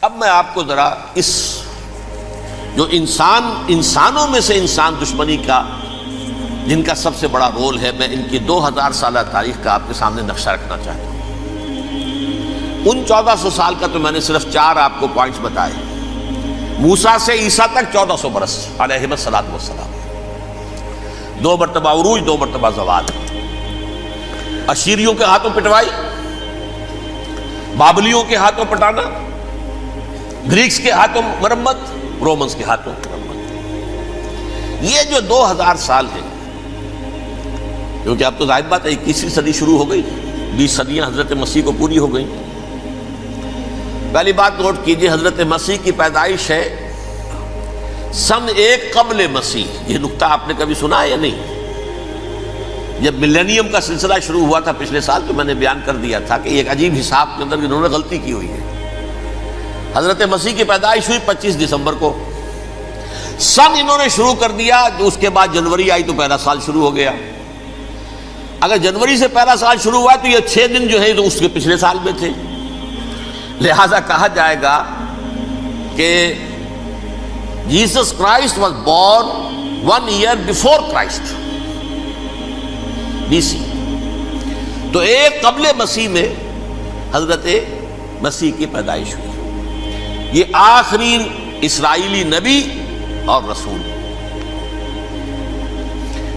اب میں آپ کو ذرا اس جو انسانوں میں سے انسان دشمنی کا جن کا سب سے بڑا رول ہے، میں ان کی 2000 سالہ تاریخ کا آپ کے سامنے نقشہ رکھنا چاہتا ہوں۔ ان 1400 سال کا تو میں نے صرف 4 آپ کو پوائنٹس بتائے۔ موسیٰ سے عیسیٰ تک 1400 برس علیہ الصلوۃ والسلام، 2 مرتبہ عروج، 2 مرتبہ زوال، اشیریوں کے ہاتھوں پٹوائی، بابلیوں کے ہاتھوں پٹانا، گریکس کے ہاتھوں مرمت، رومنس کے ہاتھوں مرمت۔ یہ جو 2000 سال ہیں، کیونکہ اب تو ظاہر بات ہے 21ویں صدی شروع ہو گئی، 20 صدیاں حضرت مسیح کو پوری ہو گئی۔ پہلی بات نوٹ کیجئے، حضرت مسیح کی پیدائش ہے سن 1 قبل مسیح۔ یہ نقطہ آپ نے کبھی سنا ہے یا نہیں؟ جب ملینیم کا سلسلہ شروع ہوا تھا پچھلے سال، تو میں نے بیان کر دیا تھا کہ ایک عجیب حساب کے اندر انہوں نے غلطی کی ہوئی ہے۔ حضرت مسیح کی پیدائش ہوئی 25 دسمبر کو، سن انہوں نے شروع کر دیا، جو اس کے بعد جنوری آئی تو پہلا سال شروع ہو گیا۔ اگر جنوری سے پہلا سال شروع ہوا تو یہ 6 دن جو ہے تو اس کے پچھلے سال میں تھے، لہذا کہا جائے گا کہ Jesus Christ was born 1 year before Christ, BC۔ تو 1 قبل مسیح میں حضرت مسیح کی پیدائش ہوئی۔ یہ آخری اسرائیلی نبی اور رسول۔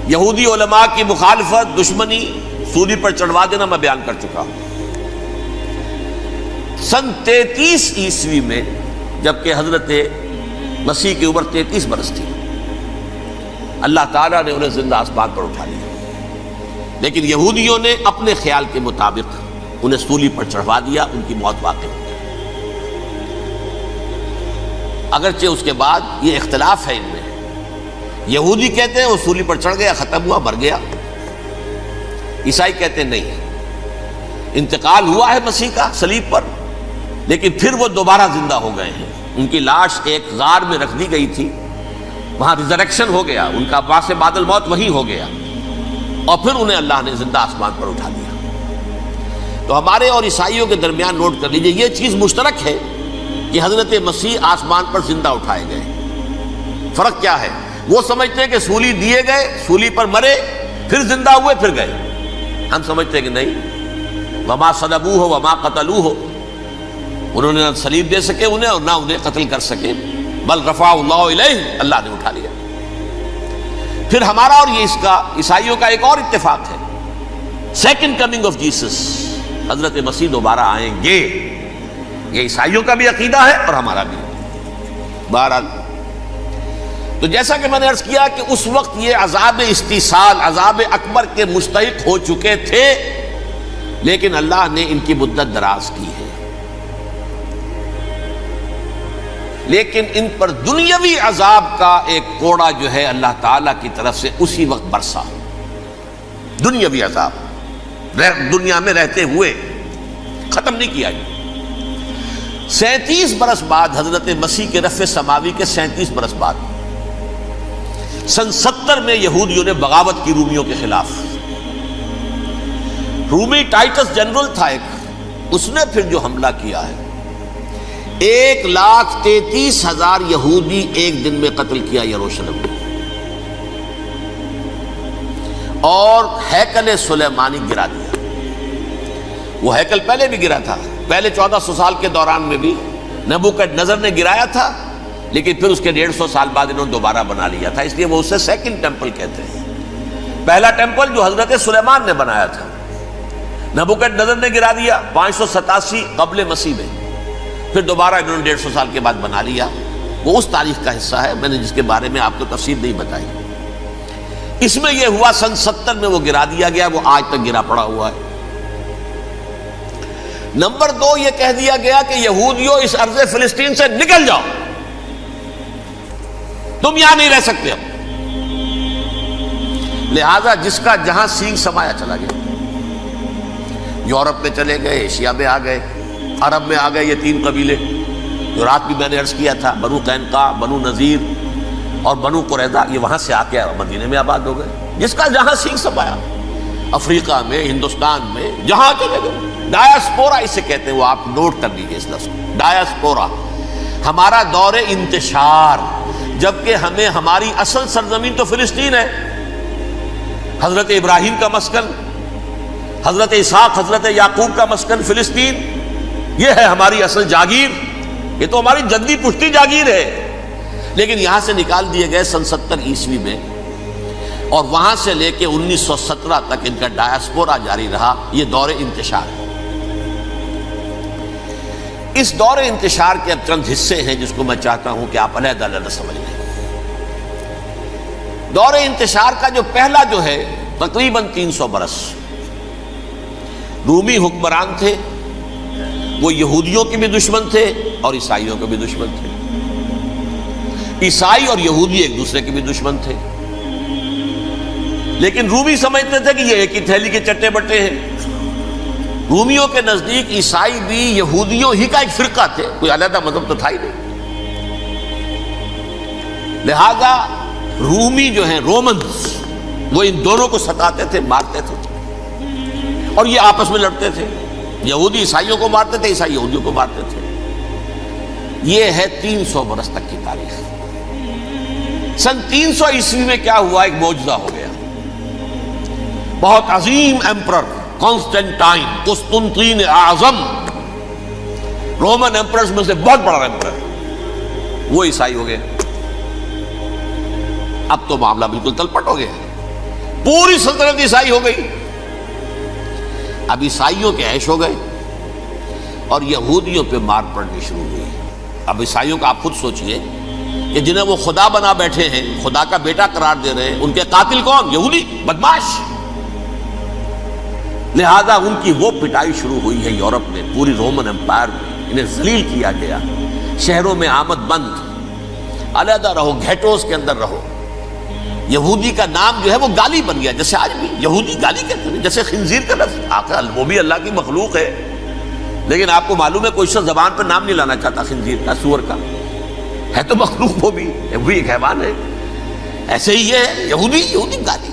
یہودی علماء کی مخالفت، دشمنی، سولی پر چڑھوا دینا میں بیان کر چکا ہوں۔ سن 33 عیسوی میں، جبکہ حضرت مسیح کی عمر 33 برس تھی، اللہ تعالیٰ نے انہیں زندہ آسمان پر اٹھا لیا، لیکن یہودیوں نے اپنے خیال کے مطابق انہیں سولی پر چڑھوا دیا، ان کی موت واقع ہو گئی۔ اگرچہ اس کے بعد یہ اختلاف ہے ان میں، یہودی کہتے ہیں وہ سولی پر چڑھ گیا، ختم ہوا، مر گیا، عیسائی کہتے ہیں نہیں، انتقال ہوا ہے مسیح کا صلیب پر، لیکن پھر وہ دوبارہ زندہ ہو گئے ہیں۔ ان کی لاش ایک غار میں رکھ دی گئی تھی، وہاں ریزریکشن ہو گیا، ان کا باعث بعد الموت وہی ہو گیا، اور پھر انہیں اللہ نے زندہ آسمان پر اٹھا دیا۔ تو ہمارے اور عیسائیوں کے درمیان نوٹ کر لیجئے، یہ چیز مشترک ہے کہ حضرت مسیح آسمان پر زندہ اٹھائے گئے۔ فرق کیا ہے؟ وہ سمجھتے ہیں کہ سولی دیے گئے، سولی پر مرے، پھر زندہ ہوئے، پھر گئے۔ ہم سمجھتے ہیں کہ نہیں، وما صلبوہ وما قتلوہ، انہوں نے نہ صلیب دے سکے انہیں اور نہ انہیں قتل کر سکے، بل رفعہ اللہ الیہ، اللہ نے اٹھا لیا۔ پھر ہمارا اور یہ اس کا عیسائیوں کا ایک اور اتفاق ہے، سیکنڈ کمنگ آف جیسس، حضرت مسیح دوبارہ آئیں گے۔ یہ عیسائیوں کا بھی عقیدہ ہے اور ہمارا بھی۔ بہرحال تو جیسا کہ میں نے عرض کیا کہ اس وقت یہ عذاب استیصال، عذاب اکبر کے مستحق ہو چکے تھے، لیکن اللہ نے ان کی مدت دراز کی ہے، لیکن ان پر دنیاوی عذاب کا ایک کوڑا جو ہے اللہ تعالیٰ کی طرف سے اسی وقت برسا۔ دنیاوی عذاب دنیا میں رہتے ہوئے ختم نہیں کیا گیا۔ 37 برس بعد، حضرت مسیح کے رفع سماوی کے 37 برس بعد، سن 70 میں یہودیوں نے بغاوت کی رومیوں کے خلاف۔ رومی ٹائٹس جنرل تھا ایک، اس نے پھر جو حملہ کیا ہے، 1,33,000 یہودی ایک دن میں قتل کیا یروشلم میں، اور ہیکل سلیمانی گرا دیا۔ وہ ہیکل پہلے بھی گرا تھا، پہلے 1400 سال کے دوران میں بھی نبوکڈنضر نے گرایا تھا، لیکن پھر اس کے 150 سال بعد انہوں نے دوبارہ بنا لیا تھا، اس لیے وہ اسے سیکنڈ ٹیمپل کہتے ہیں۔ پہلا ٹیمپل جو حضرت سلیمان نے بنایا تھا، نبوکڈنضر نے گرا دیا 587 قبل مسیح میں، پھر دوبارہ انہوں نے 150 سال کے بعد بنا لیا۔ وہ اس تاریخ کا حصہ ہے، میں نے جس کے بارے میں آپ کو تفصیل نہیں بتائی۔ اس میں یہ ہوا سن 70 میں وہ گرا دیا گیا، وہ آج تک گرا پڑا ہوا ہے۔ نمبر 2، یہ کہہ دیا گیا کہ یہودیوں اس ارض فلسطین سے نکل جاؤ، تم یہاں نہیں رہ سکتے اب۔ لہذا جس کا جہاں سینگ سمایا چلا گیا، یورپ میں چلے گئے، ایشیا میں آ گئے، عرب میں آ گئے، یہ 3 قبیلے جو رات بھی میں نے عرض کیا تھا، بنو قینقاع، بنو نذیر اور بنو قریظہ، یہ وہاں سے آ کے مدینے میں آباد ہو گئے۔ جس کا جہاں سینگ سمایا، افریقہ میں، ہندوستان میں، جہاں چلے گئے۔ ڈایاسپورا اسے کہتے ہیں، وہ آپ نوٹ کر لیجیے اس لفظ کو، ڈایاسپورا، ہمارا دور انتشار، جبکہ ہمیں ہماری اصل سرزمین تو فلسطین ہے، حضرت ابراہیم کا مسکن، حضرت اسحاق حضرت یعقوب کا مسکن فلسطین، یہ ہے ہماری اصل جاگیر، یہ تو ہماری جدی پشتی جاگیر ہے، لیکن یہاں سے نکال دیے گئے سن 70 عیسوی میں، اور وہاں سے لے کے 1917 تک ان کا ڈایاسپورا جاری رہا۔ یہ دور انتشار ہے۔ اس دور انتشار کے اب چند حصے ہیں جس کو میں چاہتا ہوں کہ آپ علیحدہ علیحدہ سمجھ لیں۔ دور انتشار کا جو پہلا جو ہے تقریباً 300 برس، رومی حکمران تھے، وہ یہودیوں کے بھی دشمن تھے اور عیسائیوں کے بھی دشمن تھے۔ عیسائی اور یہودی ایک دوسرے کے بھی دشمن تھے، لیکن رومی سمجھتے تھے کہ یہ ایک ہی تھیلی کے چٹے بٹے ہیں۔ رومیوں کے نزدیک عیسائی بھی یہودیوں ہی کا ایک فرقہ تھے، کوئی علیحدہ مذہب تو تھا ہی نہیں۔ لہذا رومی جو ہیں رومنز، وہ ان دونوں کو ستاتے تھے، مارتے تھے، اور یہ آپس میں لڑتے تھے۔ یہودی عیسائیوں کو مارتے تھے، عیسائی یہودیوں کو مارتے تھے۔ یہ ہے 300 برس تک کی تاریخ۔ سن 300 عیسوی میں کیا ہوا؟ ایک معجزہ ہو گیا۔ بہت عظیم ایمپرر کانسٹینٹائن، قسطنطین اعظم، رومن ایمپررز میں سے بہت بڑا ایمپرر، وہ عیسائی ہو گئے۔ اب تو معاملہ بالکل تلپٹ ہو گیا، پوری سلطنت عیسائی ہو گئی۔ اب عیسائیوں کے عیش ہو گئے اور یہودیوں پہ مار پڑنی شروع ہوئی۔ اب عیسائیوں کا آپ خود سوچئے کہ جنہیں وہ خدا بنا بیٹھے ہیں، خدا کا بیٹا قرار دے رہے ہیں، ان کے قاتل کون؟ یہودی بدماش۔ لہذا ان کی وہ پٹائی شروع ہوئی ہے یورپ میں، پوری رومن امپائر میں انہیں ذلیل کیا گیا۔ شہروں میں آمد بند، علیحدہ رہو، گھیٹوز کے اندر رہو۔ یہودی کا نام جو ہے وہ گالی بن گیا، جیسے آج بھی یہودی گالی کہتے ہیں، جیسے خنزیر کا لفظ آخر وہ بھی اللہ کی مخلوق ہے، لیکن آپ کو معلوم ہے کوئی شخص زبان پر نام نہیں لانا چاہتا خنزیر کا، سور کا، ہے تو مخلوق وہ بھی ایک حیوان ہے۔ ایسے ہی یہ ہے یہودی گالی،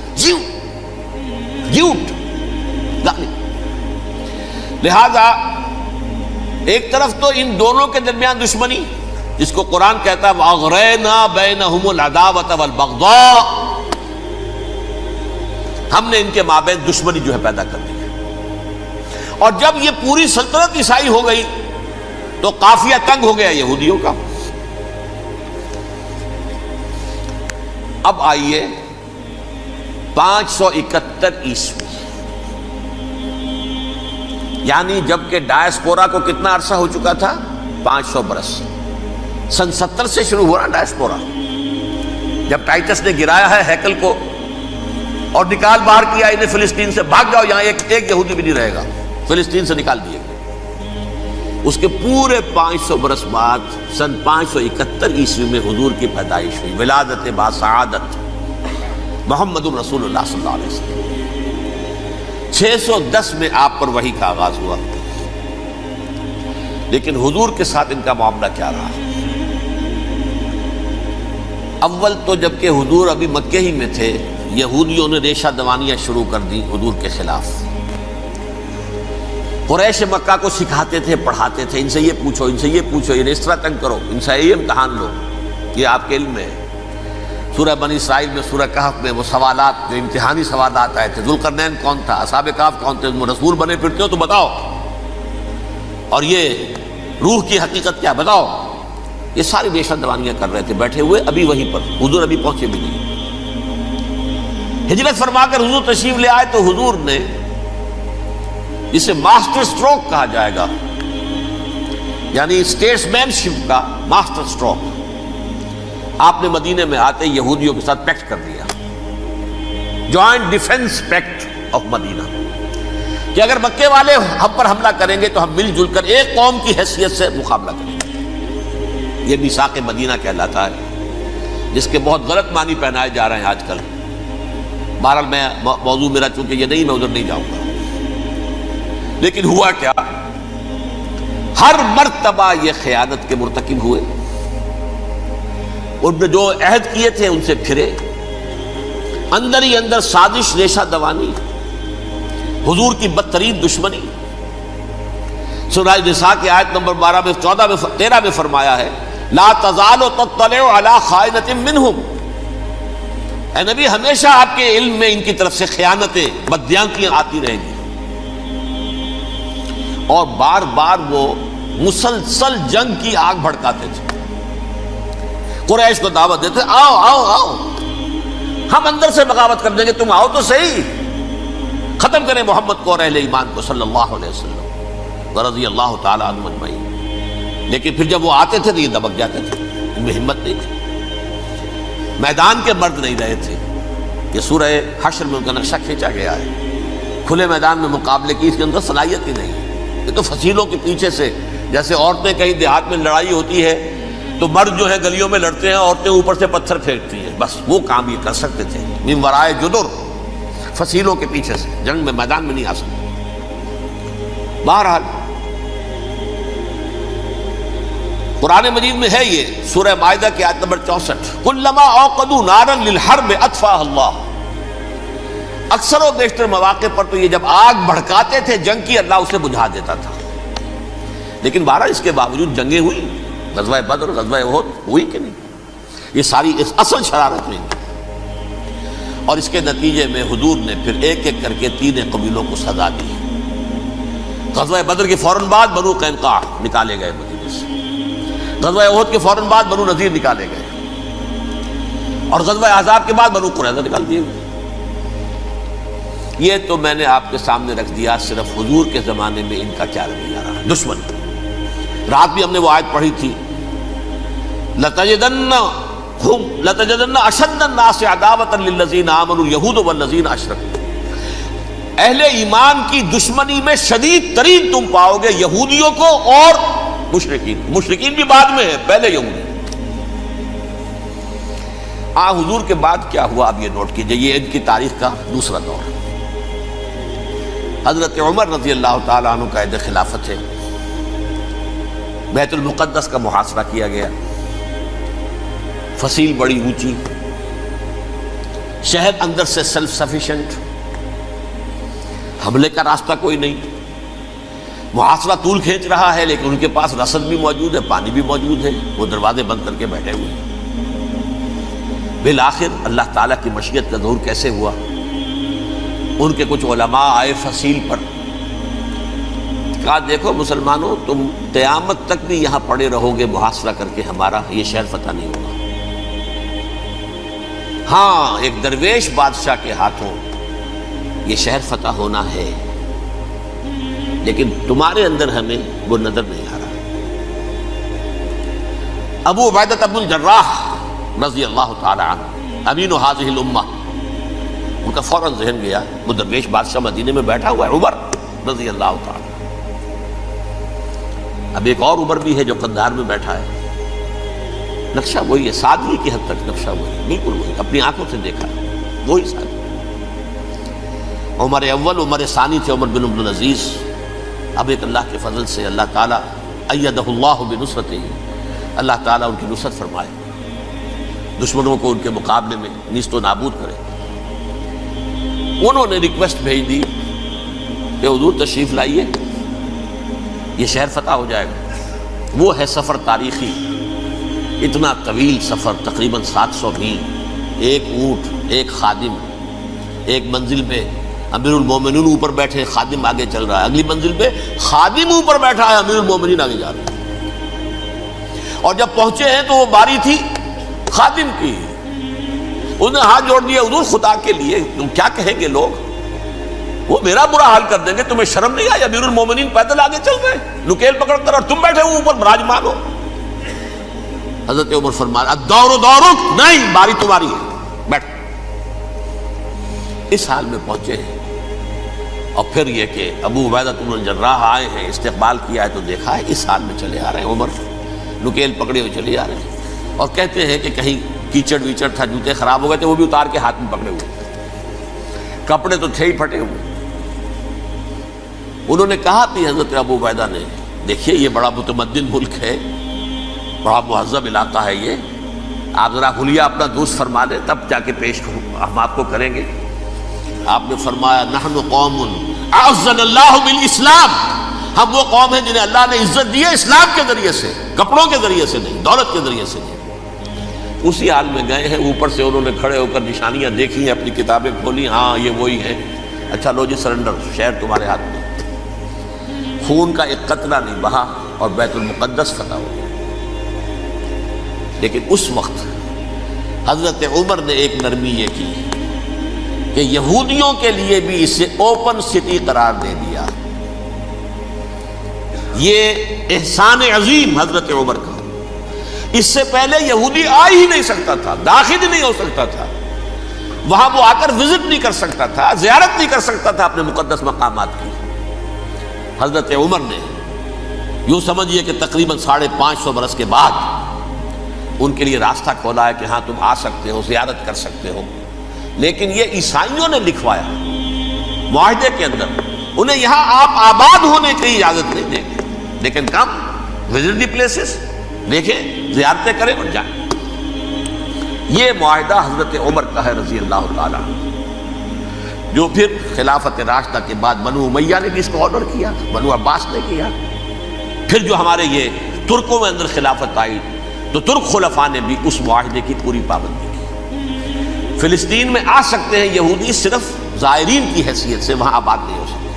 جیوٹ گالی۔ لہذا ایک طرف تو ان دونوں کے درمیان دشمنی، جس کو قرآن کہتا ہے وَأَغْرَيْنَا بَيْنَهُمُ الْعَدَاوَةَ وَالْبَغْضَاءَ، ہم نے ان کے مابین دشمنی جو ہے پیدا کر دی ہے۔ اور جب یہ پوری سلطنت عیسائی ہو گئی تو قافیہ تنگ ہو گیا یہودیوں کا۔ اب آئیے 571 عیسوی، یعنی جبکہ ڈایاسپورا کو کتنا عرصہ ہو چکا تھا؟ 500 برس۔ سن 70 سے شروع ہوا ڈایاسپورا، جب ٹائٹس نے گرایا ہے ہیکل کو اور نکال باہر کیا انہیں فلسطین سے، بھاگ جاؤ یہاں ایک یہودی بھی نہیں رہے گا، فلسطین سے نکال دیے گئے۔ اس کے پورے 500 برس بعد سن 571 عیسوی میں حضور کی پیدائش ہوئی، ولادت باسعادت محمد رسول اللہ صلی اللہ علیہ وسلم۔ 610 میں آپ پر وحی کا آغاز ہوا، لیکن حضور کے ساتھ ان کا معاملہ کیا رہا؟ اول تو جبکہ حضور ابھی مکے ہی میں تھے، یہودیوں نے ریشہ دوانیاں شروع کر دی حضور کے خلاف۔ قریش مکہ کو سکھاتے تھے، پڑھاتے تھے، ان سے یہ پوچھو، ان سے یہ پوچھو، انہیں اس طرح تنگ کرو، ان سے یہ امتحان لو، یہ آپ کے علم میں ہے۔ سورہ بنی اسرائیل میں، سورہ کہف میں وہ سوالات جو امتحانی سوالات آئے تھے، ذوالقرنین کون تھا، اصحاب کہف کون تھے، تم رسول بنے پھرتے ہو تو بتاؤ، اور یہ روح کی حقیقت کیا بتاؤ۔ یہ ساری ریشہ دوانیاں کر رہے تھے بیٹھے ہوئے، ابھی وہیں پر حضور ابھی پہنچے بھی نہیں۔ ہجرت فرما کر حضور تشریف لے آئے تو حضور نے، جسے ماسٹر سٹروک کہا جائے گا، یعنی اسٹیٹس مین شپ کا ماسٹر سٹروک، آپ نے مدینے میں آتے یہودیوں کے ساتھ پیکٹ کر دیا، جوائنٹ ڈیفنس پیکٹ آف مدینہ، کہ اگر مکے والے ہم پر حملہ کریں گے تو ہم مل جل کر ایک قوم کی حیثیت سے مقابلہ کریں گے۔ یہ میثاق مدینہ کہلاتا ہے، جس کے بہت غلط معنی پہنائے جا رہے ہیں آج کل۔ بہرحال میں موضوع میرا چونکہ یہ نہیں، میں ادھر نہیں جاؤں گا، لیکن ہوا کیا؟ ہر مرتبہ یہ خیانت کے مرتکب ہوئے، ان نے جو عہد کیے تھے ان سے پھرے، اندر ہی اندر سازش، ریشہ دوانی، حضور کی بدترین دشمنی۔ سورہ نساء کی آیت نمبر 13 میں فرمایا ہے لا تزال تطلع علی خائنۃ منہم، اے نبی ہمیشہ آپ کے علم میں ان کی طرف سے خیانتیں، بددیانتیاں آتی رہیں گی. اور بار بار وہ مسلسل جنگ کی آگ بھڑکاتے تھے. قریش کو دعوت دیتے، آؤ آؤ آؤ ہم اندر سے بغاوت کر دیں گے، تم آؤ تو صحیح، ختم کریں محمد کو اور اہل ایمان کو صلی اللہ علیہ وسلم ورضی اللہ تعالی عنہم اجمعین. لیکن پھر جب وہ آتے تھے تو یہ دبک جاتے تھے، ان میں ہمت نہیں تھی، میدان کے مرد نہیں رہے تھے. یہ سورہ حشر میں ان کا نقشہ کھینچا گیا ہے. کھلے میدان میں مقابلے کی اس کے اندر صلاحیت ہی نہیں. یہ تو فصیلوں کے پیچھے سے، جیسے عورتیں کہیں دیہات میں لڑائی ہوتی ہے تو مرد جو ہے گلیوں میں لڑتے ہیں، عورتیں اوپر سے پتھر پھینکتی ہیں، بس وہ کام یہ کر سکتے تھے. من ورائے جدر، فصیلوں کے پیچھے سے، جنگ میں میدان میں نہیں آ سکتے. بہرحال قرآن مجید میں ہے یہ سورہ مائدہ کی آیت نمبر 64، کلما اوقدوا نارا للحرب اطفاها اللہ. اکثر و بیشتر مواقع پر تو یہ جب آگ بھڑکاتے تھے جنگ کی، اللہ اسے بجھا دیتا تھا. لیکن بہرحال اس کے باوجود جنگیں ہوئی، غزوہ بدر، غزوہ احد ہوئی کہ نہیں؟ یہ ساری اس اصل شرارت میں. اور اس کے نتیجے میں حضور نے پھر ایک ایک کر کے 3 قبیلوں کو سزا دی. غزوہ بدر کے فوراً بعد بنو قینقاع نکالے گئے مدینے سے، غزوہ احد کے فوراً بعد بنو نذیر نکالے گئے، اور غزوہ احزاب کے بعد بنو قریظہ نکال دیے گئے. یہ تو میں نے آپ کے سامنے رکھ دیا صرف حضور کے زمانے میں ان کا کیا رویہ رہا. دشمن، رات بھی ہم نے وہ آیت پڑھی تھی، لَتَجِدَنَّ أَشَدَّ النَّاسِ عَدَاوَةً لِلَّذِينَ آمَنُوا الْيَهُودُ وَالَّذِينَ أَشْرَكُوا. اہل ایمان کی دشمنی میں شدید ترین تم پاؤ گے یہودیوں کو اور مشرکین. مشرکین بھی بعد میں ہے، پہلے یہودی. حضور کے بعد کیا ہوا اب یہ نوٹ کیجئے، یہ ان کی تاریخ کا دوسرا دور. حضرت عمر رضی اللہ تعالیٰ عنہ کا عہد خلافت ہے. بیت المقدس کا محاصرہ کیا گیا، فصیل بڑی اونچی، شہر اندر سے سیلف سفیشینٹ، حملے کا راستہ کوئی نہیں. محاصرہ طول کھینچ رہا ہے لیکن ان کے پاس رسد بھی موجود ہے، پانی بھی موجود ہے، وہ دروازے بند کر کے بیٹھے ہوئے ہیں. بالآخر اللہ تعالیٰ کی مشیت کا ظہور کیسے ہوا؟ ان کے کچھ علماء آئے فصیل پر، کہا دیکھو مسلمانوں، تم قیامت تک بھی یہاں پڑے رہو گے محاصرہ کر کے، ہمارا یہ شہر فتح نہیں ہوگا. ہاں ایک درویش بادشاہ کے ہاتھوں یہ شہر فتح ہونا ہے، لیکن تمہارے اندر ہمیں وہ نظر نہیں آ رہا. ابو عبیدہ بن الجراح رضی اللہ تعالی عنہ، امین هذه الامہ، ان کا فوراً ذہن گیا وہ درویش بادشاہ مدینے میں بیٹھا ہوا ہے، عمر رضی اللہ تعالی. اب ایک اور عمر بھی ہے جو قندھار میں بیٹھا ہے. نقشہ وہی ہے، سادگی کی حد تک نقشہ وہی، بالکل وہی، اپنی آنکھوں سے دیکھا وہی سادگی. عمر اول، عمر ثانی تھے عمر بن عبد العزیز. اب ایک اللہ کے فضل سے اللہ تعالیٰ ایدہ اللہ بنصرتہ، اللہ تعالیٰ ان کی نصرت فرمائے، دشمنوں کو ان کے مقابلے میں نیست و نابود کرے. انہوں نے ریکویسٹ بھیج دی کہ حضور تشریف لائیے، یہ شہر فتح ہو جائے گا. وہ ہے سفر تاریخی، اتنا طویل سفر، تقریباً 700 میل، ایک اونٹ، ایک خادم، ایک منزل پہ امیر المومنین اوپر بیٹھے، خادم آگے چل رہا ہے، اگلی منزل پہ خادم اوپر بیٹھا ہے، امیر المومنین آگے جا رہے ہیں. اور جب پہنچے ہیں تو وہ باری تھی خادم کی. انہوں نے ہاتھ جوڑ دیا، حضور خدا کے لیے تم کیا کہیں گے لوگ، وہ میرا برا حال کر دیں گے، تمہیں شرم نہیں آئی؟ امیر المومنین پیدل آگے چل رہے ہیں نکیل پکڑ کر، اور تم بیٹھے ہو اوپر براجمان ہو. حضرت عمر فرمایا الدور دورک، نہیں باری تمہاری ہے، بیٹھ. اس حال میں پہنچے ہیں. اور پھر یہ کہ ابو عبیدہ بن الجراح آئے ہیں، استقبال کیا ہے تو دیکھا ہے اس حال میں چلے آ رہے ہیں. عمر نکیل پکڑے ہوئے چلے آ رہے ہیں، اور کہتے ہیں کہ کہیں کیچڑ ویچڑ تھا، جوتے خراب ہو گئے تھے، وہ بھی اتار کے ہاتھ میں پکڑے ہوئے، کپڑے تو تھے ہی پھٹے ہوئے. انہوں نے کہا بھی حضرت ابو عبیدہ نے، دیکھیے یہ بڑا متمدن ملک ہے، بڑا مہذب علاقہ ہے، یہ آپ ذرا حلیہ اپنا درست فرما دیں تب جا کے پیش ہم آپ کو کریں گے. آپ نے فرمایا نحن قوم اعزنا اللہ بالاسلام، ہم وہ قوم ہیں جنہیں اللہ نے عزت دی ہے اسلام کے ذریعے سے. کپڑوں کے ذریعے سے نہیں، دولت کے ذریعے سے نہیں۔ اسی حال میں گئے ہیں، اوپر سے انہوں نے کھڑے ہو کر نشانیاں دیکھی ہیں، اپنی کتابیں کھولی، ہاں یہ وہی ہیں، اچھا لو جی سرنڈر، شہر تمہارے ہاتھ میں۔ خون کا ایک قطرہ نہیں بہا اور بیت المقدس فتح ہو گیا۔ لیکن اس وقت حضرت عمر نے ایک نرمی یہ کی کہ یہودیوں کے لیے بھی اسے اوپن سٹی قرار دے دیا۔ یہ احسان عظیم حضرت عمر کا، اس سے پہلے یہودی آ ہی نہیں سکتا تھا، داخل ہی نہیں ہو سکتا تھا، وہاں وہ آ کر وزٹ نہیں کر سکتا تھا، زیارت نہیں کر سکتا تھا اپنے مقدس مقامات کی۔ حضرت عمر نے یوں سمجھیے کہ تقریباً 550 برس کے بعد ان کے لیے راستہ کھولا ہے کہ ہاں تم آ سکتے ہو، زیارت کر سکتے ہو۔ لیکن یہ عیسائیوں نے لکھوایا معاہدے کے اندر، انہیں یہاں آپ آباد ہونے کی اجازت نہیں دیں گے، لیکن کم وزٹ دی پلیسز، دیکھیں زیارتیں کریں اور جائیں۔ یہ معاہدہ حضرت عمر کا ہے رضی اللہ تعالیٰ، جو پھر خلافت راشدہ کے بعد بنو امیہ نے بھی اس کو آنر کیا، بنو عباس نے کیا۔ پھر جو ہمارے یہ ترکوں میں اندر خلافت آئی تو ترک خلفاء نے بھی اس معاہدے کی پوری پابندی کی۔ فلسطین میں آ سکتے ہیں یہودی صرف زائرین کی حیثیت سے، وہاں آباد نہیں ہو سکتے۔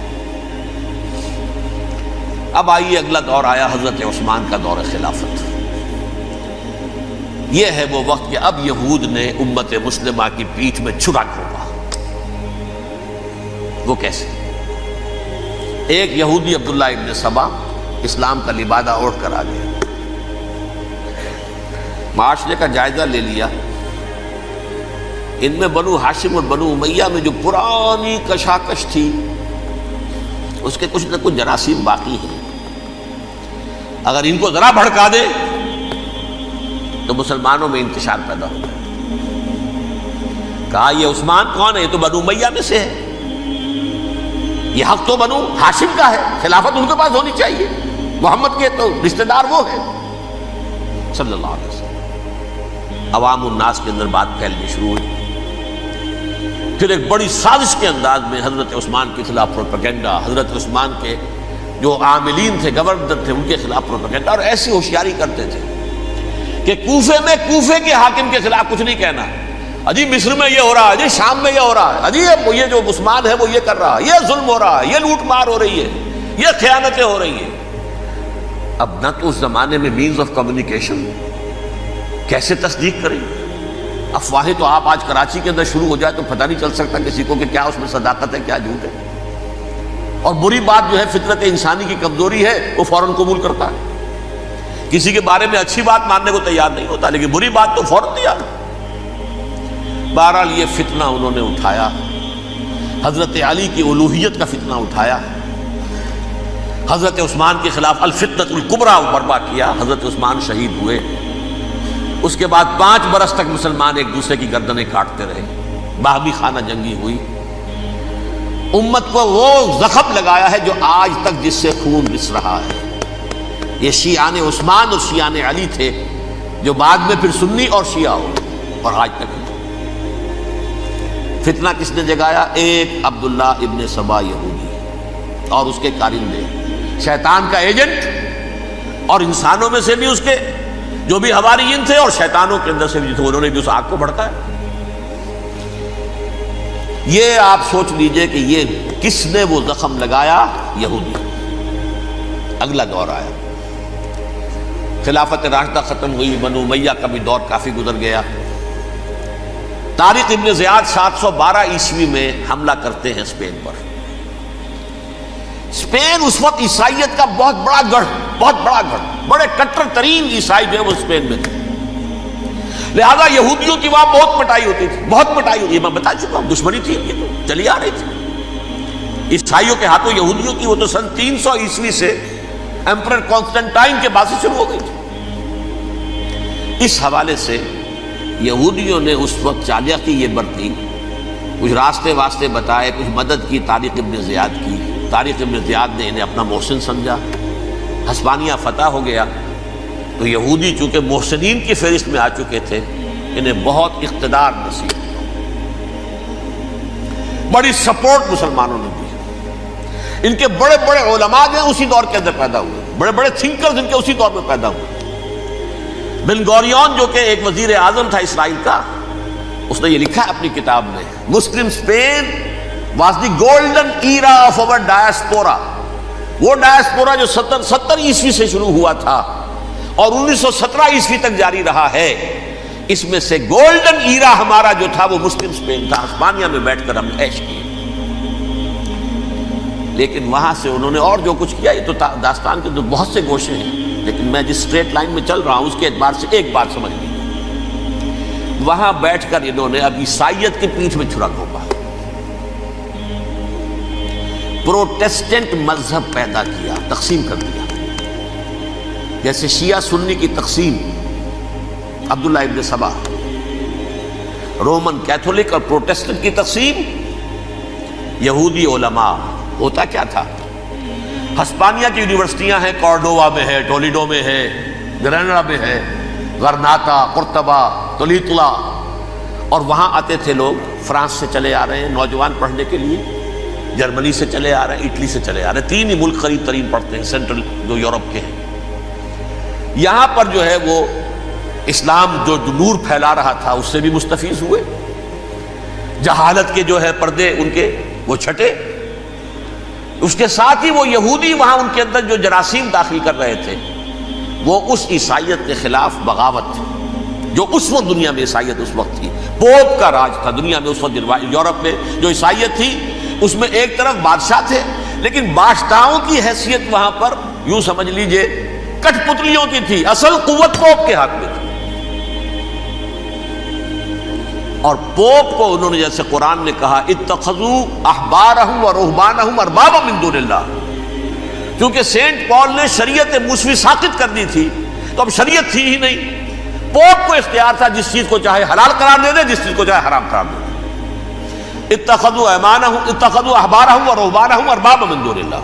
اب آئیے اگلا دور آیا حضرت عثمان کا دور خلافت۔ یہ ہے وہ وقت کہ اب یہود نے امت مسلمہ کی پیٹھ میں چھرا گھونپا۔ وہ کیسے؟ ایک یہودی عبداللہ ابن سبا اسلام کا لبادہ اوڑھ کر آ گیا، معاشرے کا جائزہ لے لیا، ان میں بنو ہاشم اور بنو امیہ میں جو پرانی کشاکش تھی اس کے کچھ نہ کچھ جراثیم باقی ہیں، اگر ان کو ذرا بھڑکا دے تو مسلمانوں میں انتشار پیدا ہو گیا۔ کہا یہ عثمان کون ہے؟ یہ تو بنو امیہ میں سے ہے، یہ حق تو بنو ہاشم کا ہے، خلافت ان کے پاس ہونی چاہیے، محمد کے تو رشتہ دار وہ ہے صلی اللہ علیہ وسلم۔ عوام الناس کے اندر بات پھیلنی شروع ہوئی۔ پھر ایک بڑی سازش کے انداز میں حضرت عثمان کے خلاف پروپیگنڈا، حضرت عثمان کے جو عاملین تھے، گورنر تھے، ان کے خلاف پروپیگنڈا، اور ایسی ہوشیاری کرتے تھے کہ کوفے میں کوفے کے حاکم کے خلاف کچھ نہیں کہنا، اجی مصر میں یہ ہو رہا ہے، اجی شام میں یہ ہو رہا ہے، اجی یہ جو عثمان ہے وہ یہ کر رہا ہے، یہ ظلم ہو رہا ہے، یہ لوٹ مار ہو رہی ہے، یہ خیانتیں ہو رہی ہیں۔ اب نہ تو اس زمانے میں مینز آف کمیونیکیشن، کیسے تصدیق کریں؟ افواہیں تو آپ آج کراچی کے اندر شروع ہو جائے تو پتہ نہیں چل سکتا کسی کو کہ کیا اس میں صداقت ہے کیا جھوٹ ہے، اور بری بات جو ہے فطرت انسانی کی کمزوری ہے وہ فوراً قبول کرتا ہے، کسی کے بارے میں اچھی بات ماننے کو تیار نہیں ہوتا لیکن بری بات تو فوراً تیار۔ بہرحال یہ فتنہ انہوں نے اٹھایا، حضرت علی کی الوہیت کا فتنہ اٹھایا، حضرت عثمان کے خلاف الفتنۃ الکبریٰ برپا کیا، حضرت عثمان شہید ہوئے۔ اس کے بعد 5 برس تک مسلمان ایک دوسرے کی گردنیں کاٹتے رہے، باہمی خانہ جنگی ہوئی، امت کو وہ زخم لگایا ہے جو آج تک جس سے خون رس رہا ہے۔ یہ شیعان عثمان اور شیعان علی تھے جو بعد میں پھر سنی اور شیعہ ہو، اور آج تک فتنہ کس نے جگایا؟ ایک عبداللہ ابن سبا یہودی اور اس کے کارندے، شیطان کا ایجنٹ، اور انسانوں میں سے بھی اس کے جو بھی حواریین تھے اور شیطانوں کے اندر سے بھی تھے، انہوں نے بھی اس آگ کو بھڑکایا۔ یہ آپ سوچ لیجئے کہ یہ کس نے وہ زخم لگایا؟ یہودی۔ اگلا دور آیا، خلافت راشدہ ختم ہوئی، بنو امیہ کا بھی دور کافی گزر گیا۔ طارق ابن زیاد 712 عیسوی میں حملہ کرتے ہیں اسپین پر۔ اسپین اس وقت عیسائیت کا بہت بڑا گڑھ، بڑے کٹر ترین عیسائی جو ہے وہ اسپین میں تھے، لہذا یہودیوں کی وہاں بہت پٹائی ہوتی تھی، میں بتا چکا ہوں، دشمنی تھی، یہ تو چلی آ رہی تھی عیسائیوں کے ہاتھوں یہودیوں کی۔ وہ تو سن 300 عیسوی سے ایمپرر کانسٹنٹائن کے بعد سے شروع ہو گئی تھی۔ اس حوالے سے یہودیوں نے اس وقت چالاکی یہ برتی، کچھ راستے واسطے بتائے، کچھ مدد کی طارق ابن زیاد کی۔ طارق ابن زیاد نے انہیں اپنا محسن سمجھا، ہسپانیہ فتح ہو گیا تو یہودی چونکہ محسنین کی فہرست میں آ چکے تھے، انہیں بہت اقتدار نصیب، بڑی سپورٹ مسلمانوں نے دی۔ ان کے بڑے بڑے علماء جو اسی دور کے اندر پیدا ہوئے، بڑے بڑے تھنکرز ان کے اسی دور میں پیدا ہوئے۔ بن گوریون جو کہ ایک وزیر اعظم تھا اسرائیل کا، اس نے یہ لکھا ہے اپنی کتاب میں، Muslim Spain was the golden era of our diaspora. وہ ڈائسپورا جو 70 عیسوی سے شروع ہوا تھا اور 1917 عیسوی تک جاری رہا ہے، اس میں سے گولڈن ایرا ہمارا جو تھا وہ مسلم اسپین تھا. ہسپانیہ میں بیٹھ کر ہم عیش کیے، لیکن وہاں سے انہوں نے اور جو کچھ کیا، یہ تو داستان کے تو بہت سے گوشے ہیں، لیکن میں جس اسٹریٹ لائن میں چل رہا ہوں اس کے اعتبار سے ایک بات سمجھ لی، وہاں بیٹھ کر انہوں نے اب عیسائیت کی پیٹھ میں چھرا گھونپا، پروٹیسٹنٹ مذہب پیدا کیا، تقسیم کر دیا. جیسے شیعہ سنی کی تقسیم، عبداللہ ابن سبا، رومن کیتھولک اور پروٹیسٹنٹ کی تقسیم، یہودی علماء. ہوتا کیا تھا، ہسپانیہ کی یونیورسٹیاں ہیں، کارڈووا میں ہے، ٹولیڈو میں ہے، گریناڈا میں ہے، غرناطہ، قرطبہ، تولیتلا، اور وہاں آتے تھے لوگ، فرانس سے چلے آ رہے ہیں نوجوان پڑھنے کے لیے، جرمنی سے چلے آ رہے ہیں، اٹلی سے چلے آ رہے ہیں. 3 ہی ملک قریب ترین پڑھتے ہیں سینٹرل جو یورپ کے ہیں. یہاں پر جو ہے وہ اسلام جو نور پھیلا رہا تھا اس سے بھی مستفیض ہوئے، جہالت کے جو ہے پردے ان کے وہ چھٹے. اس کے ساتھ ہی وہ یہودی وہاں ان کے اندر جو جراثیم داخل کر رہے تھے، وہ اس عیسائیت کے خلاف بغاوت تھی جو اس وقت دنیا میں عیسائیت اس وقت تھی. پوپ کا راج تھا دنیا میں اس وقت. یورپ میں جو عیسائیت تھی اس میں ایک طرف بادشاہ تھے، لیکن بادشاہوں کی حیثیت وہاں پر یوں سمجھ لیجئے کٹ پتلیوں کی تھی، اصل قوت پوپ کے ہاتھ میں تھی. اور پوپ کو انہوں نے جیسے قرآن نے کہا اتخذوا احبارهم ورهبانهم اربابا من دون اللہ، کیونکہ سینٹ پال نے شریعت موسوی ساقط کر دی تھی تو اب شریعت تھی ہی نہیں. پوپ کو اختیار تھا جس چیز کو چاہے حلال قرار دے دے، جس چیز کو چاہے حرام قرار دے دے. اتخذوا احبارهم ورهبانهم اربابا من دون اللہ.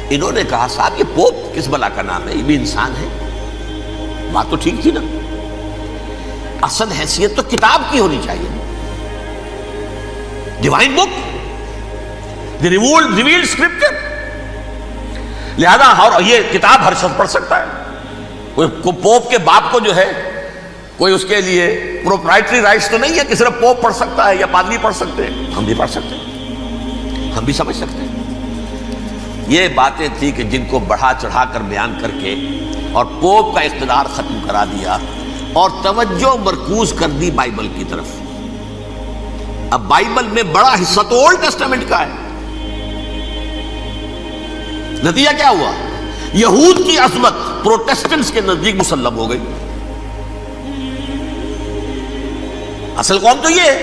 انہوں نے کہا صاحب یہ پوپ کس بلا کا نام ہے، یہ بھی انسان ہے. بات تو ٹھیک تھی نا، اصل حیثیت تو کتاب کی ہونی چاہیے، ڈیوائن بک، دی ریویلڈ اسکرپچر. لہذا اور یہ کتاب ہر شخص پڑھ سکتا ہے. کوئی پوپ کے باپ کو جو ہے کوئی اس کے لیے پروپرائٹری رائٹس تو نہیں ہے کہ صرف پوپ پڑھ سکتا ہے یا پادری پڑھ سکتے ہیں. ہم بھی پڑھ سکتے ہیں، ہم بھی سمجھ سکتے ہیں. یہ باتیں تھی کہ جن کو بڑھا چڑھا کر بیان کر کے اور پوپ کا اقتدار ختم کرا دیا اور توجہ مرکوز کر دی بائبل کی طرف. اب بائبل میں بڑا حصہ تو اولڈ ٹیسٹامنٹ کا ہے. نتیجہ کیا ہوا، یہود کی عظمت پروٹیسٹنٹس کے نزدیک مسلم ہو گئی. اصل قوم تو یہ ہے،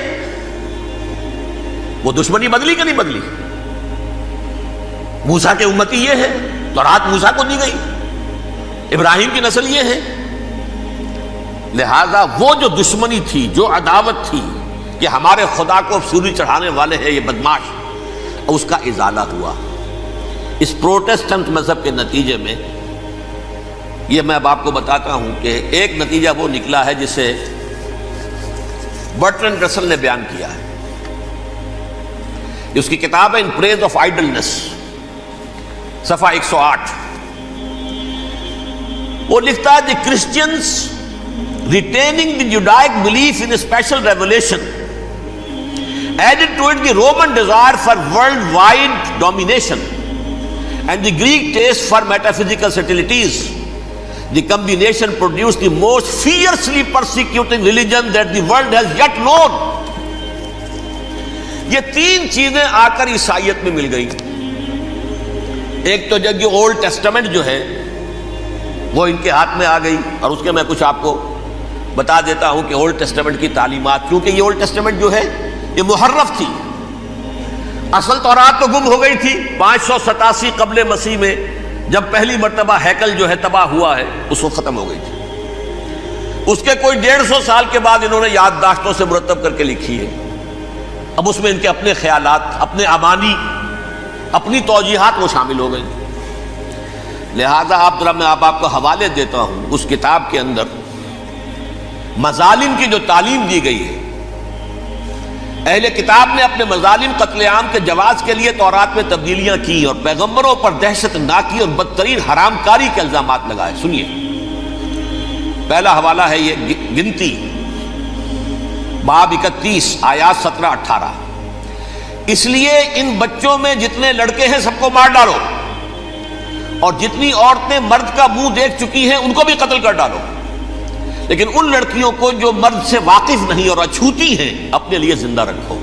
وہ دشمنی بدلی کہ نہیں بدلی. موسیٰ کے امتی یہ ہے، تورات موسیٰ کو دی گئی، ابراہیم کی نسل یہ ہے. لہذا وہ جو دشمنی تھی، جو عداوت تھی کہ ہمارے خدا کو سوری چڑھانے والے ہیں یہ بدماش، اس کا ازالہ ہوا اس پروٹیسٹنٹ مذہب کے نتیجے میں. یہ میں اب آپ کو بتاتا ہوں کہ ایک نتیجہ وہ نکلا ہے جسے برٹرنڈ رسل نے بیان کیا ہے. اس کی کتاب ہے ان پریز آف آئیڈلنس، صفحہ 108. وہ لکھتا ہے the Christians retaining the Judaic belief in special revelation added to it the Roman desire for worldwide domination and the Greek taste for metaphysical subtleties. The combination produced the most fiercely persecuting religion that the world has yet known. یہ 3 چیزیں آ کر عیسائیت میں مل گئی. ایک تو جب یہ اولڈ ٹیسٹمنٹ جو ہے وہ ان کے ہاتھ میں آ گئی، اور اس کے میں کچھ آپ کو بتا دیتا ہوں کہ اولڈ ٹیسٹمنٹ کی تعلیمات، کیونکہ یہ اولڈ ٹیسٹمنٹ جو ہے یہ محرف تھی. اصل تورات تو گم ہو گئی تھی 587 قبل مسیح میں، جب پہلی مرتبہ ہیکل جو ہے تباہ ہوا ہے، اس وقت ختم ہو گئی تھی. اس کے کوئی 150 سال کے بعد انہوں نے یادداشتوں سے مرتب کر کے لکھی ہے. اب اس میں ان کے اپنے خیالات، اپنے امانی، اپنی توجیحات وہ شامل ہو گئی. لہذا میں آپ کو حوالے دیتا ہوں اس کتاب کے اندر مظالم کی جو تعلیم دی گئی ہے اہل کتاب نے اپنے مظالم قتل عام کے جواز کے لیے تورات میں تبدیلیاں کی اور پیغمبروں پر دہشت ناکی اور بدترین حرام کاری کے الزامات لگائے. سنیے، پہلا حوالہ ہے یہ گنتی باب 31 آیات 17-18. اس لیے ان بچوں میں جتنے لڑکے ہیں سب کو مار ڈالو، اور جتنی عورتیں مرد کا منہ دیکھ چکی ہیں ان کو بھی قتل کر ڈالو، لیکن ان لڑکیوں کو جو مرد سے واقف نہیں اور اچھوتی ہیں اپنے لیے زندہ رکھو.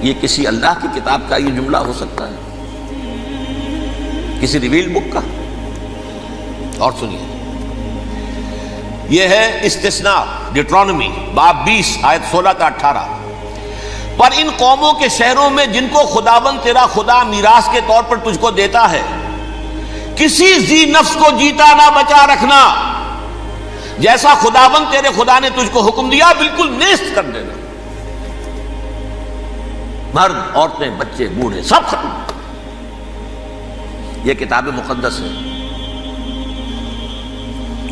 یہ کسی اللہ کی کتاب کا یہ جملہ ہو سکتا ہے؟ کسی ریویل بک کا؟ اور سنیے، یہ ہے استثناء ڈیٹرانومی باب 20 آیت 16-18. پر ان قوموں کے شہروں میں جن کو خداوند تیرا خدا میراث کے طور پر تجھ کو دیتا ہے، کسی ذی نفس کو جیتا نہ بچا رکھنا، جیسا خداوند تیرے خدا نے تجھ کو حکم دیا بالکل نیست کر دینا. مرد، عورتیں، بچے، بوڑھے سب ختم. یہ کتاب مقدس ہے.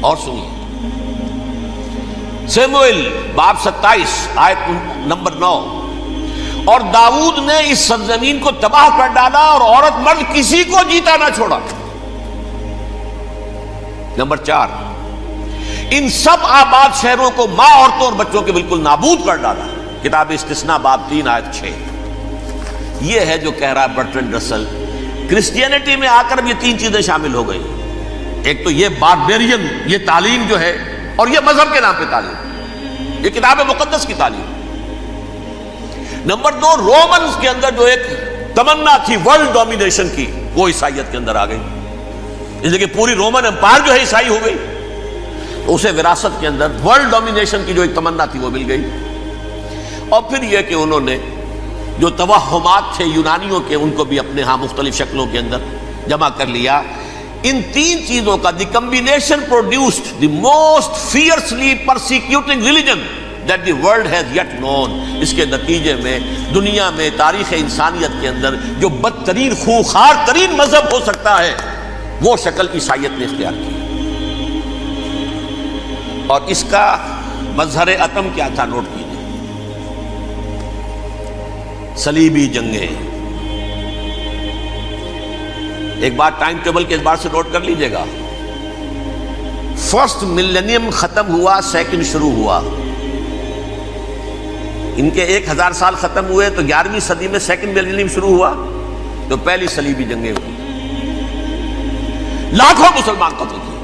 اور سنیے، سیموئیل باب 27 آیت نمبر 9. اور داؤد نے اس سرزمین کو تباہ کر ڈالا اور عورت مرد کسی کو جیتا نہ چھوڑا. نمبر 4، ان سب آباد شہروں کو ماں، عورتوں اور بچوں کے بالکل نابود کر ڈالا. کتاب استثناء باب 3 آیت 6. یہ ہے جو کہہ رہا ہے برٹرنڈ رسل، کرسچینٹی میں آ کر اب یہ تین چیزیں شامل ہو گئی. ایک تو یہ باربیرین یہ تعلیم جو ہے، اور یہ مذہب کے نام پہ تعلیم، یہ کتاب مقدس کی تعلیم. نمبر 2، رومنز کے اندر جو ایک تمنا تھی ورلڈ ڈومینیشن کی، وہ عیسائیت کے اندر آ گئی. اس لیے کہ پوری رومن امپائر جو ہے عیسائی ہو گئی، تو اسے وراثت کے اندر ورلڈ ڈومینیشن کی جو ایک تمنا تھی وہ مل گئی. اور پھر یہ کہ انہوں نے جو توہمات تھے یونانیوں کے، ان کو بھی اپنے ہاں مختلف شکلوں کے اندر جمع کر لیا. ان تین چیزوں کا the combination produced the most fiercely persecuting religion that the world has yet known. اس کے نتیجے میں دنیا میں تاریخ انسانیت کے اندر جو بدترین خوخار ترین مذہب ہو سکتا ہے وہ شکل عیسائیت نے اختیار کی. اور اس کا مظہر عتم کیا تھا؟ نوٹ کیجیے، صلیبی جنگیں. ایک بات ٹائم ٹیبل کے اعتبار سے نوٹ کر لیجیے گا. فرسٹ ملینیم ختم ہوا، سیکنڈ شروع ہوا. ان کے 1000 سال ختم ہوئے تو 11ویں صدی میں سیکنڈ ملینیم شروع ہوا، تو پہلی صلیبی جنگیں ہوئی. لاکھوں مسلمان قتل کیے.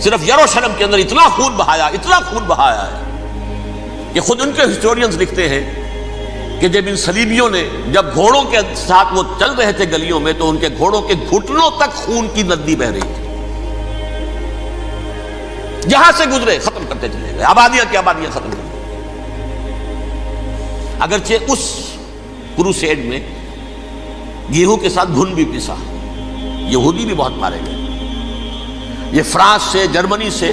صرف یروشلم کے اندر اتنا خون بہایا ہے کہ خود ان کے ہسٹورینز لکھتے ہیں کہ جب ان صلیبیوں نے جب گھوڑوں کے ساتھ وہ چل رہے تھے گلیوں میں، تو ان کے گھوڑوں کے گھٹنوں تک خون کی ندی بہ رہی تھی. جہاں سے گزرے ختم کرتے چلے گئے، آبادیاں کی آبادیاں ختم کر. اگرچہ اس کروسیڈ میں گیہوں کے ساتھ گھن بھی پسا، یہودی بھی بہت مارے گئے. یہ فرانس سے، جرمنی سے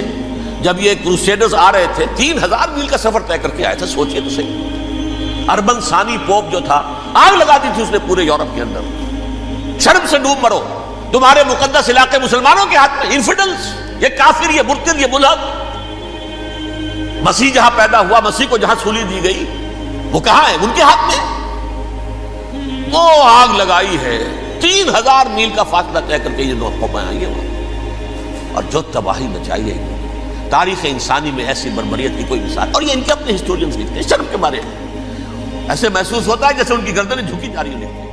جب یہ کروسیڈرز آ رہے تھے، 3000 میل کا سفر طے کر کے آئے تھے. سوچئے تو صحیح. اربن ثانی پوپ جو تھا، آگ لگا دی تھی اس نے پورے یورپ کے اندر. شرم سے ڈوب مرو، تمہارے مقدس علاقے مسلمانوں کے ہاتھ میں. انفیڈلز، یہ کافر، یہ مرتد، یہ ملحد. مسیح جہاں پیدا ہوا، مسیح کو جہاں سولی دی گئی، وہ کہاں ہے؟ ان کے ہاتھ میں. وہ آگ لگائی ہے، 3000 میل کا فاصلہ طے کر کے یہ لوگ قومیں آئی ہیں، اور جو تباہی مچائی ہے. تاریخ انسانی میں ایسی بربریت کی کوئی مثال. اور یہ ان کے اپنے ہسٹورینز لکھتے ہیں. شرم کے بارے میں ایسے محسوس ہوتا ہے جیسے ان کی گردنیں جھکی جا رہی ہیں.